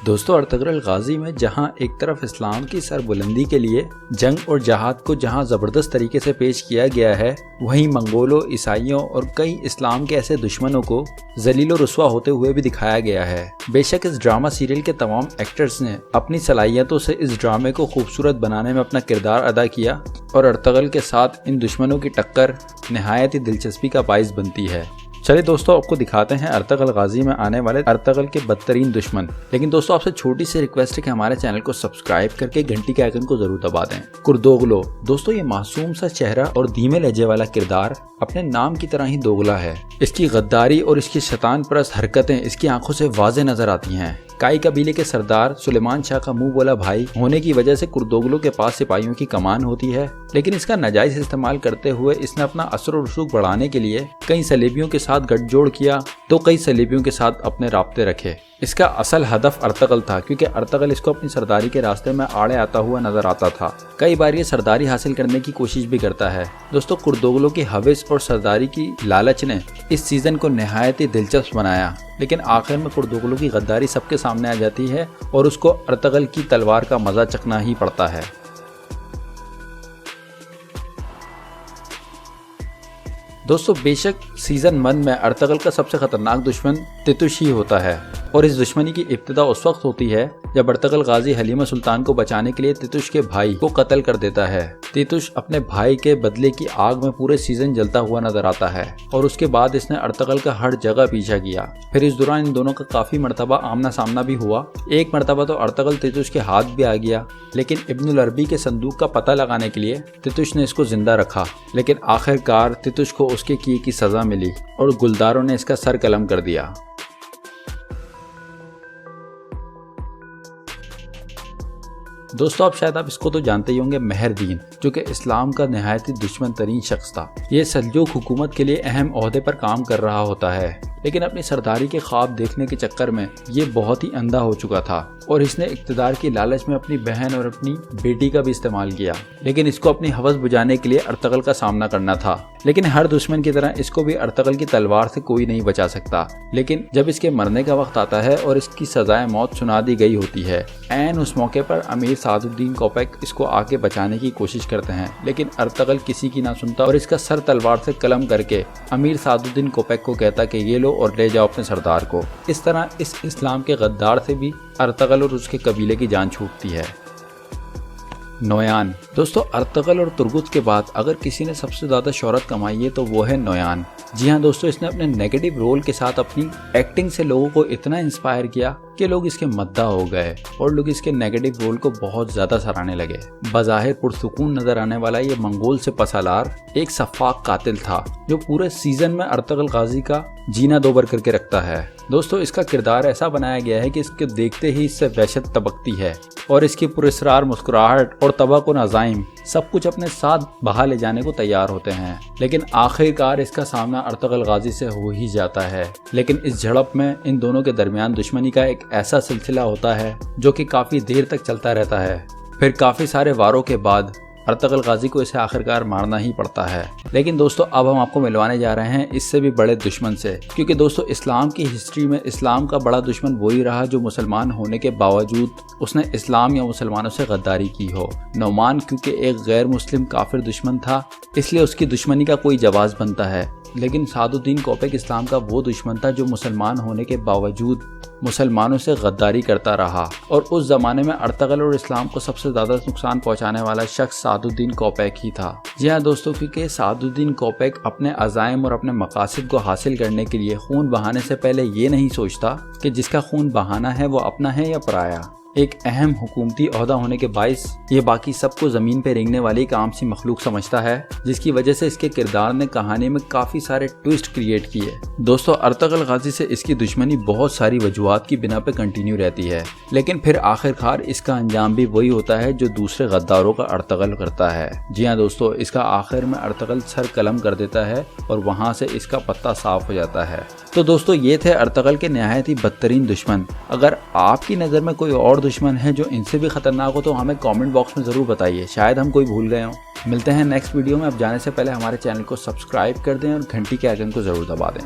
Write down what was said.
دوستو Ertugrul Ghazi میں جہاں ایک طرف اسلام کی سربلندی کے لیے جنگ اور جہاد کو جہاں زبردست طریقے سے پیش کیا گیا ہے، وہیں منگولوں، عیسائیوں اور کئی اسلام کے ایسے دشمنوں کو ذلیل و رسوا ہوتے ہوئے بھی دکھایا گیا ہے۔ بے شک اس ڈرامہ سیریل کے تمام ایکٹرز نے اپنی صلاحیتوں سے اس ڈرامے کو خوبصورت بنانے میں اپنا کردار ادا کیا اور ارطغرل کے ساتھ ان دشمنوں کی ٹکر نہایت ہی دلچسپی کا باعث بنتی ہے۔ چلے دوستو آپ کو دکھاتے ہیں ارطغرل غازی میں آنے والے ارطغرل کے بدترین دشمن۔ لیکن دوستو آپ سے چھوٹی سی ریکویسٹ ہے کہ ہمارے چینل کو سبسکرائب کر کے گھنٹی کے آئیکن کو ضرور دبا دیں۔ کردوغلو دوستو یہ معصوم سا چہرہ اور دھیمے لہجے والا کردار اپنے نام کی طرح ہی دوگلا ہے۔ اس کی غداری اور اس کی شیطان پرست حرکتیں اس کی آنکھوں سے واضح نظر آتی ہیں۔ کائی قبیلے کے سردار سلیمان شاہ کا منہ بولا بھائی ہونے کی وجہ سے کردوغلو کے پاس سپاہیوں کی کمان ہوتی ہے، لیکن اس کا ناجائز استعمال کرتے ہوئے اس نے اپنا اثر و رسوخ بڑھانے کے لیے کئی صلیبیوں کے ساتھ گٹھ جوڑ کیا تو کئی صلیبیوں کے ساتھ اپنے رابطے رکھے۔ اس کا اصل ہدف ارطغرل تھا، کیونکہ ارطغرل اس کو اپنی سرداری کے راستے میں آڑے آتا ہوا نظر آتا تھا۔ کئی بار یہ سرداری حاصل کرنے کی کوشش بھی کرتا ہے۔ دوستو کردوغلو کی ہوس اور سرداری کی لالچ نے اس سیزن کو نہایت ہی دلچسپ بنایا، لیکن آخر میں کردوغلو کی غداری سب کے سامنے آ جاتی ہے اور اس کو ارطغرل کی تلوار کا مزہ چکھنا ہی پڑتا ہے۔ دوستو بے شک سیزن 1 میں ارطغرل کا سب سے خطرناک دشمن تیتوش ہی ہوتا ہے، اور اس دشمنی کی ابتدا اس وقت ہوتی ہے جب ارطغرل غازی حلیمہ سلطان کو بچانے کے لیے تیتوش کے بھائی کو قتل کر دیتا ہے۔ تیتوش اپنے بھائی کے بدلے کی آگ میں پورے سیزن جلتا ہوا نظر آتا ہے، اور اس کے بعد اس نے ارطغرل کا ہر جگہ پیچھا کیا۔ پھر اس دوران ان دونوں کا کافی مرتبہ آمنا سامنا بھی ہوا۔ ایک مرتبہ تو ارطغرل تیتوش کے ہاتھ بھی آ گیا، لیکن ابن العربی کے صندوق کا پتہ لگانے کے لیے تیتوش نے اس کو زندہ رکھا، لیکن آخر کار تیتوش کو اس کے کیے کی سزا ملی اور گلداروں نے اس کا سر قلم کر دیا۔ دوستو اب شاید آپ اس کو تو جانتے ہی ہوں گے، مہردین، جو کہ اسلام کا نہایت دشمن ترین شخص تھا۔ یہ سلجوق حکومت کے لیے اہم عہدے پر کام کر رہا ہوتا ہے، لیکن اپنی سرداری کے خواب دیکھنے کے چکر میں یہ بہت ہی اندھا ہو چکا تھا، اور اس نے اقتدار کی لالچ میں اپنی بہن اور اپنی بیٹی کا بھی استعمال کیا، لیکن اس کو اپنی ہوس بجھانے کے لیے ارطغرل کا سامنا کرنا تھا۔ لیکن ہر دشمن کی طرح اس کو بھی ارطغرل کی تلوار سے کوئی نہیں بچا سکتا۔ لیکن جب اس کے مرنے کا وقت آتا ہے اور اس کی سزائے موت سنا دی گئی ہوتی ہے، عین اس موقع پر امیر سعد الدین کوپیک اس کو آگے بچانے کی کوشش کرتے ہیں، لیکن ارطغرل کسی کی نہ سنتا اور اس کا سر تلوار سے قلم کر کے امیر سعد الدین کوپیک کو کہتا کہ یہ لو اور لے جاؤ اپنے سردار کو۔ اس طرح اس اسلام کے غدار سے بھی ارطغرل اور اس کے قبیلے کی جان چھوٹتی ہے۔ نویان دوستو ارطغرل اور ترگت کے بعد اگر کسی نے سب سے زیادہ شہرت کمائی ہے تو وہ ہے نویان۔ جی ہاں دوستو، اس نے اپنے نیگیٹو رول کے ساتھ اپنی ایکٹنگ سے لوگوں کو اتنا انسپائر کیا کہ لوگ اس کے مداح ہو گئے اور لوگ اس کے نیگیٹو رول کو بہت زیادہ سراہنے لگے۔ بظاہر پرسکون نظر آنے والا یہ منگول سے پسالار ایک سفاک قاتل تھا جو پورے سیزن میں ارطغرل غازی کا جینا دوبر کر کے رکھتا ہے۔ دوستو اس کا کردار ایسا بنایا گیا ہے کہ اس کے دیکھتے ہی اس سے وحشت تبکتی ہے، اور اس کی پراسرار مسکراہٹ اور تباکن عزائم سب کچھ اپنے ساتھ بہا لے جانے کو تیار ہوتے ہیں، لیکن آخر کار اس کا سامنا ارطغرل غازی سے ہو ہی جاتا ہے۔ لیکن اس جھڑپ میں ان دونوں کے درمیان دشمنی کا ایک ایسا سلسلہ ہوتا ہے جو کہ کافی دیر تک چلتا رہتا ہے۔ پھر کافی سارے واروں کے بعد ارطغرل غازی کو اسے آخرکار مارنا ہی پڑتا ہے۔ لیکن دوستو اب ہم آپ کو ملوانے جا رہے ہیں اس سے بھی بڑے دشمن سے، کیونکہ دوستو اسلام کی ہسٹری میں اسلام کا بڑا دشمن وہی رہا جو مسلمان ہونے کے باوجود اس نے اسلام یا مسلمانوں سے غداری کی ہو۔ نعمان کیونکہ ایک غیر مسلم کافر دشمن تھا، اس لیے اس کی دشمنی کا کوئی جواز بنتا ہے، لیکن سعد الدین کوپیک اسلام کا وہ دشمن تھا جو مسلمان ہونے کے باوجود مسلمانوں سے غداری کرتا رہا، اور اس زمانے میں ارطغرل اور اسلام کو سب سے زیادہ نقصان پہنچانے والا شخص سعد الدین کوپیک ہی تھا۔ جی ہاں دوستو، کیونکہ سعد الدین کوپیک اپنے عزائم اور اپنے مقاصد کو حاصل کرنے کے لیے خون بہانے سے پہلے یہ نہیں سوچتا کہ جس کا خون بہانا ہے وہ اپنا ہے یا پرایا۔ ایک اہم حکومتی عہدہ ہونے کے باعث یہ باقی سب کو زمین پہ رینگنے والی ایک عام سی مخلوق سمجھتا ہے، جس کی وجہ سے اس کے کردار نے کہانی میں کافی سارے ٹویسٹ کریٹ کیے۔ دوستو ارطغرل غازی سے اس کی دشمنی بہت ساری وجوہات کی بنا پہ کنٹینیو رہتی ہے، لیکن پھر آخر کار اس کا انجام بھی وہی ہوتا ہے جو دوسرے غداروں کا ارطغرل کرتا ہے۔ جی ہاں دوستو، اس کا آخر میں ارطغرل سر قلم کر دیتا ہے اور وہاں سے اس کا پتہ صاف ہو جاتا ہے۔ تو دوستو یہ تھے ارطغرل کے نہایت ہی بدترین دشمن۔ اگر آپ کی نظر میں کوئی اور دشمن ہے جو ان سے بھی خطرناک ہو تو ہمیں کامنٹ باکس میں ضرور بتائیے، شاید ہم کوئی بھول گئے ہوں۔ ملتے ہیں نیکسٹ ویڈیو میں۔ اب جانے سے پہلے ہمارے چینل کو سبسکرائب کر دیں اور گھنٹی کے آئیکن کو ضرور دبا دیں۔